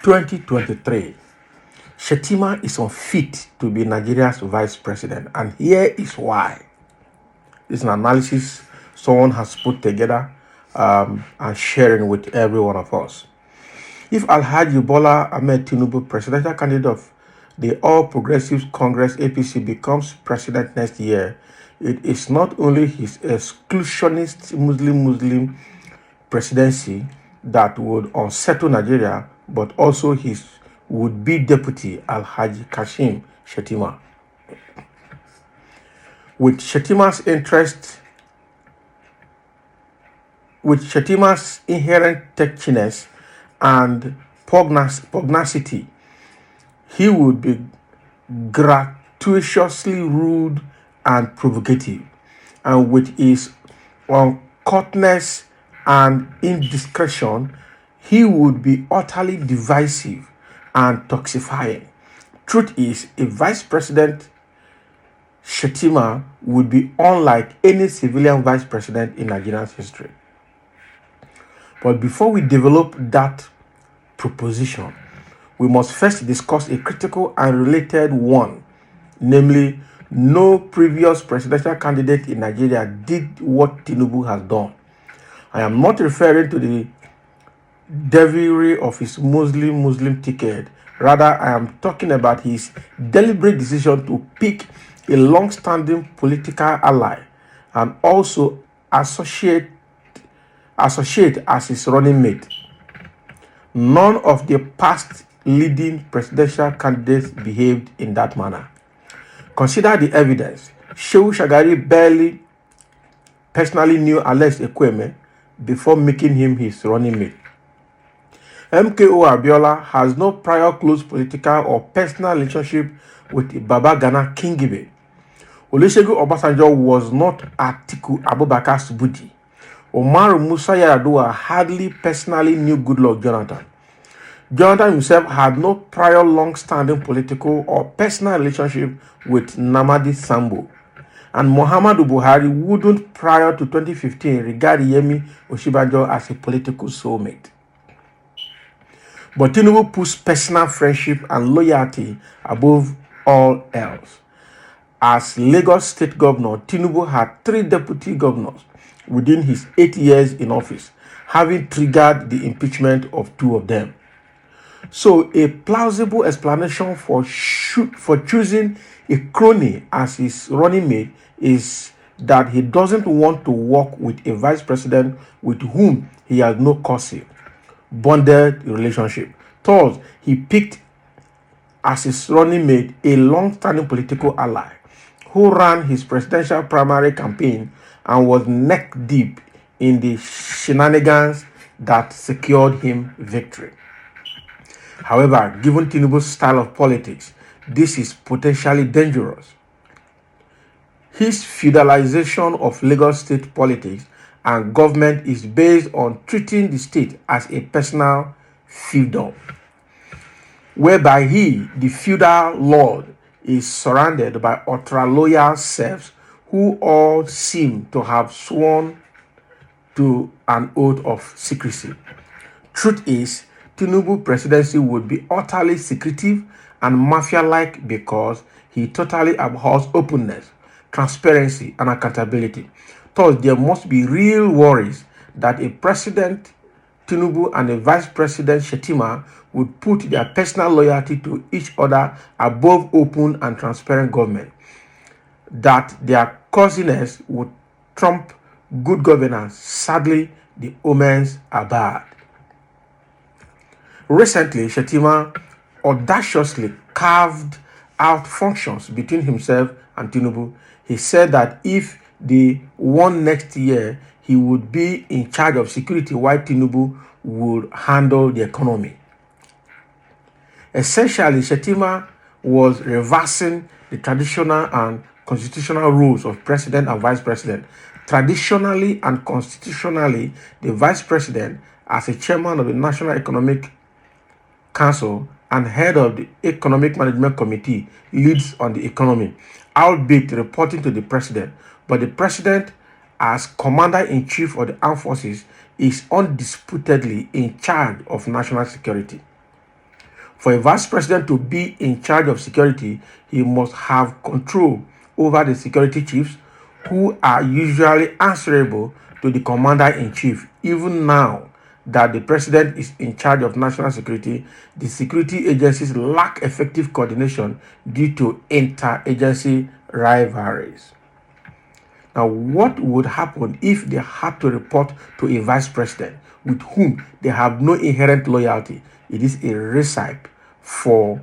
2023. Shettima is unfit to be Nigeria's vice president, and here is why. This is an analysis someone has put together and sharing with every one of us. If Alhaji Bola Ahmed Tinubu, presidential candidate of the All Progressives Congress APC, becomes president next year, it is not only his exclusionist Muslim presidency that would unsettle Nigeria, but also his would-be deputy Alhaji Kashim Shettima. With Shettima's inherent tetchiness and pugnacity, he would be gratuitously rude and provocative, and with his uncouth and indiscretion, he would be utterly divisive and toxifying. Truth is, a vice president Shettima would be unlike any civilian vice president in Nigeria's history. But before we develop that proposition, we must first discuss a critical and related one, namely, no previous presidential candidate in Nigeria did what Tinubu has done. I am not referring to the devilry of his Muslim ticket. Rather, I am talking about his deliberate decision to pick a long-standing political ally and also associate as his running mate. None of the past leading presidential candidates behaved in that manner. Consider the evidence. Shehu Shagari barely personally knew Alex Ekweme before making him his running mate. MKO Abiola has no prior close political or personal relationship with Baba Gana Kingibe. Olusegun Obasanjo was not Atiku Abubakar's buddy. Omar Musa Yar'Adua hardly personally knew Goodluck Jonathan. Jonathan himself had no prior long-standing political or personal relationship with Namadi Sambo. And Muhammadu Buhari wouldn't, prior to 2015, regard Yemi Osinbajo as a political soulmate. But Tinubu puts personal friendship and loyalty above all else. As Lagos State Governor, Tinubu had 3 deputy governors within his 8 years in office, having triggered the impeachment of 2 of them. So a plausible explanation for choosing a crony as his running mate is that he doesn't want to work with a vice president with whom he has no courtship, bonded relationship. Thus, he picked as his running mate a long-standing political ally who ran his presidential primary campaign and was neck-deep in the shenanigans that secured him victory. However, given Tinubu's style of politics, this is potentially dangerous. His feudalization of Lagos state politics and government is based on treating the state as a personal fiefdom, whereby he, the feudal lord, is surrounded by ultra-loyal serfs who all seem to have sworn to an oath of secrecy. Truth is, Tinubu presidency would be utterly secretive and mafia-like because he totally abhors openness, transparency, and accountability. Thus, there must be real worries that a president Tinubu and a vice president Shettima would put their personal loyalty to each other above open and transparent government, that their coziness would trump good governance. Sadly, the omens are bad. Recently, Shettima audaciously carved out functions between himself and Tinubu. He said that if they won next year, he would be in charge of security while Tinubu would handle the economy. Essentially, Shettima was reversing the traditional and constitutional roles of president and vice president. Traditionally and constitutionally, the vice president, as a chairman of the National Economic Council and head of the Economic Management Committee, leads on the economy, albeit reporting to the president. But the president, as commander-in-chief of the armed forces, is undisputedly in charge of national security. For a vice president to be in charge of security, he must have control over the security chiefs, who are usually answerable to the commander-in-chief. Even now that the president is in charge of national security, the security agencies lack effective coordination due to inter-agency rivalries. Now, what would happen if they had to report to a vice president with whom they have no inherent loyalty? It is a recipe for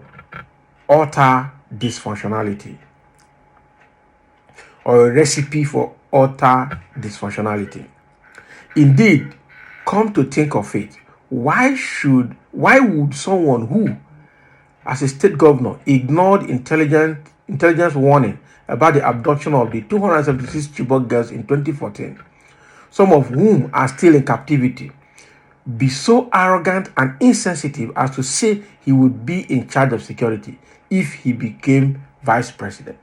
utter dysfunctionality, or a recipe for utter dysfunctionality. Indeed, come to think of it, why would someone who, as a state governor, ignored intelligence warning about the abduction of the 276 Chibok girls in 2014, some of whom are still in captivity, be so arrogant and insensitive as to say he would be in charge of security if he became vice president?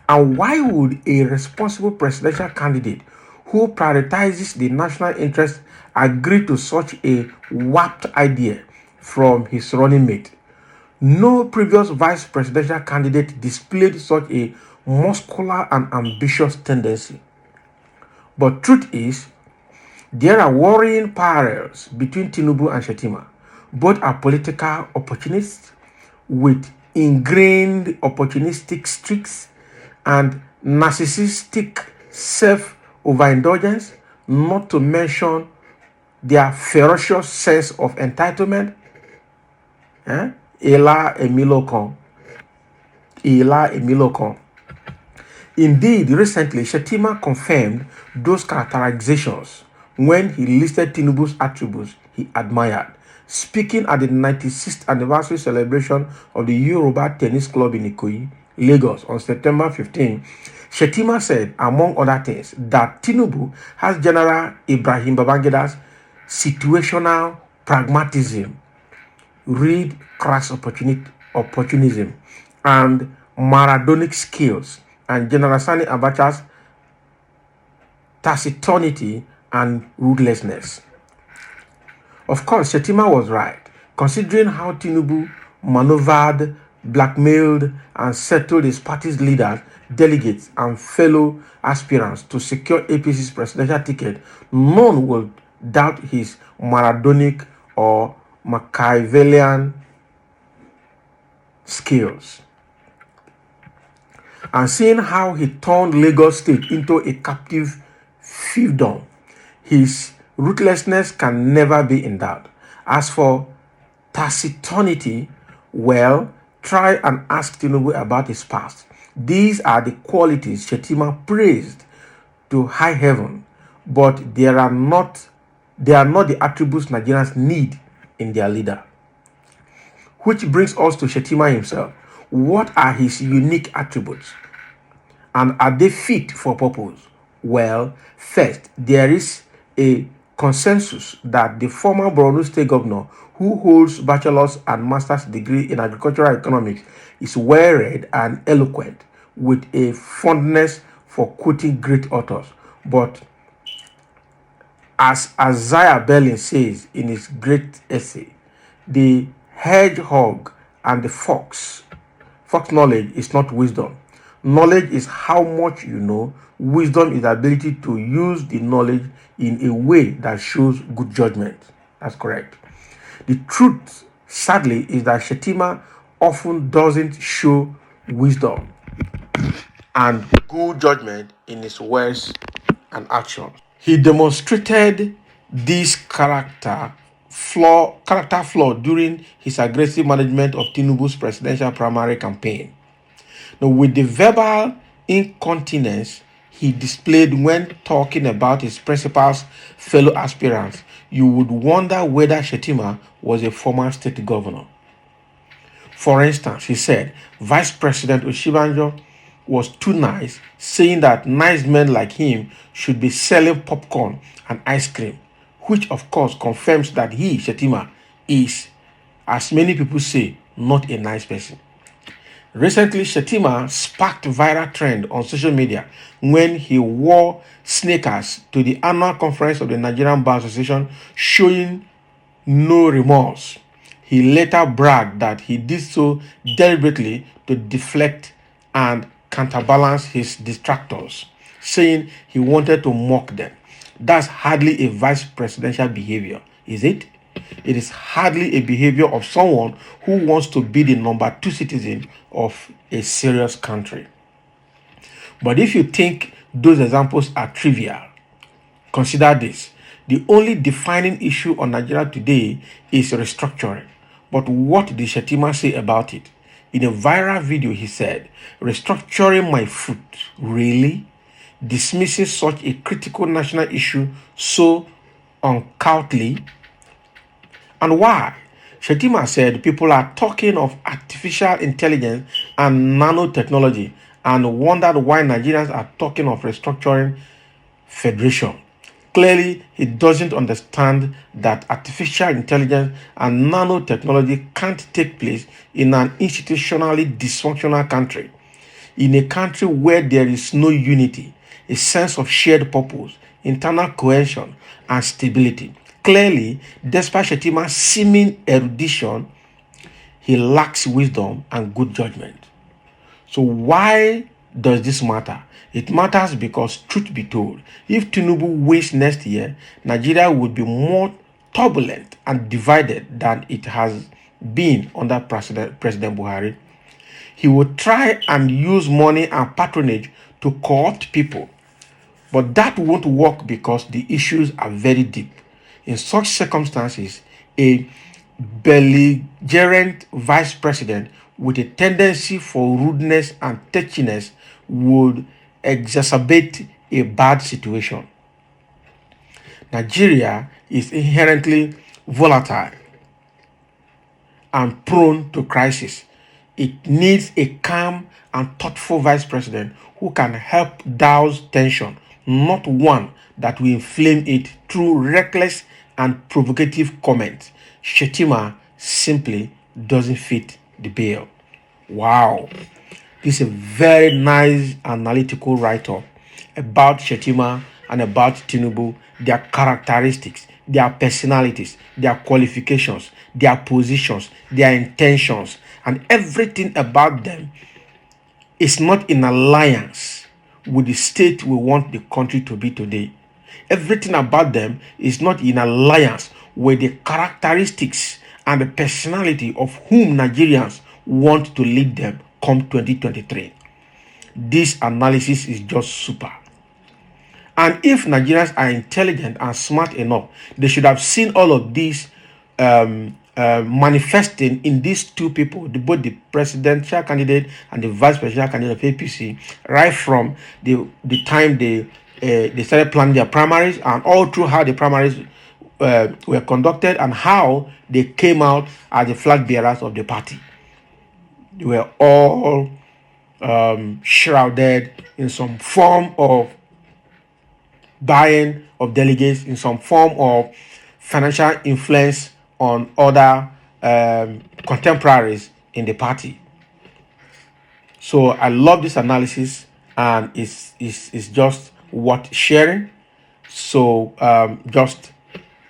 And why would a responsible presidential candidate who prioritizes the national interest agree to such a warped idea from his running mate? No previous vice presidential candidate displayed such a muscular and ambitious tendency. But truth is, there are worrying parallels between Tinubu and Shettima. Both are political opportunists with ingrained opportunistic streaks and narcissistic self-overindulgence, not to mention their ferocious sense of entitlement. Ela Emilokon. Indeed, recently, Shettima confirmed those characterizations when he listed Tinubu's attributes he admired. Speaking at the 96th anniversary celebration of the Yoruba Tennis Club in Ikoyi, Lagos, on September 15, Shettima said, among other things, that Tinubu has General Ibrahim Babangida's situational pragmatism, read crass opportunism, and Maradonic skills, and General Sani Abacha's taciturnity and ruthlessness. Of course, Shettima was right, considering how Tinubu maneuvered, blackmailed, and settled his party's leaders, delegates, and fellow aspirants to secure APC's presidential ticket. None will doubt his Maradonic or Machiavellian skills. And seeing how he turned Lagos State into a captive fiefdom, his ruthlessness can never be in doubt. As for taciturnity, well, try and ask Tinubu about his past. These are the qualities Shettima praised to high heaven, but they are not the attributes Nigerians need in their leader. Which brings us to Shettima himself. What are his unique attributes? And are they fit for purpose? Well, first, there is a consensus that the former Borno State Governor, who holds bachelor's and master's degree in agricultural economics, is well-read and eloquent, with a fondness for quoting great authors. But as Isaiah Berlin says in his great essay, the hedgehog and the fox knowledge is not wisdom. Knowledge is how much you know. Wisdom is the ability to use the knowledge in a way that shows good judgment. That's correct. The truth, sadly, is that Shettima often doesn't show wisdom and good judgment in his words and actions. He demonstrated this character flaw during his aggressive management of Tinubu's presidential primary campaign. Now, with the verbal incontinence he displayed when talking about his principal's fellow aspirants, you would wonder whether Shettima was a former state governor. For instance, he said Vice President Oshibanjo was too nice, saying that nice men like him should be selling popcorn and ice cream, which of course confirms that he, Shettima, is, as many people say, not a nice person. Recently, Shettima sparked viral trend on social media when he wore sneakers to the annual conference of the Nigerian Bar Association, showing no remorse. He later bragged that he did so deliberately to deflect and counterbalance his detractors, saying he wanted to mock them. That's hardly a vice presidential behavior, is it? It is hardly a behavior of someone who wants to be the number two citizen of a serious country. But if you think those examples are trivial, consider this. The only defining issue on Nigeria today is restructuring. But what did Shettima say about it? In a viral video, he said, "Restructuring my foot, really? Dismissing such a critical national issue so uncouthly?" And why? Shettima said people are talking of artificial intelligence and nanotechnology and wondered why Nigerians are talking of restructuring federation. Clearly, he doesn't understand that artificial intelligence and nanotechnology can't take place in an institutionally dysfunctional country. In a country where there is no unity, a sense of shared purpose, internal cohesion, and stability. Clearly, despite Shettima's seeming erudition, he lacks wisdom and good judgment. So why does this matter? It matters because, truth be told, if Tinubu wins next year, Nigeria would be more turbulent and divided than it has been under President Buhari. He would try and use money and patronage to co-opt people. But that won't work because the issues are very deep. In such circumstances, a belligerent vice president with a tendency for rudeness and touchiness would exacerbate a bad situation. Nigeria is inherently volatile and prone to crisis. It needs a calm and thoughtful vice president who can help douse tension, not one that will inflame it through reckless and provocative comments. Shettima simply doesn't fit the bill. Wow. This is a very nice analytical write-up about Shettima and about Tinubu, their characteristics, their personalities, their qualifications, their positions, their intentions, and everything about them is not in alliance with the state we want the country to be today. Everything about them is not in alliance with the characteristics and the personality of whom Nigerians want to lead them come 2023. This analysis is just super. And if Nigerians are intelligent and smart enough, they should have seen all of these manifesting in these two people, both the presidential candidate and the vice presidential candidate of APC, right from the time they started planning their primaries and all through how the primaries were conducted and how they came out as the flag bearers of the party. They were all shrouded in some form of buying of delegates, in some form of financial influence on other contemporaries in the party. So I love this analysis and it's just worth sharing. So just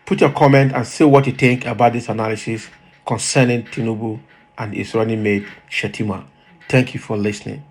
put your comment and say what you think about this analysis concerning Tinubu and his running mate Shettima. Thank you for listening.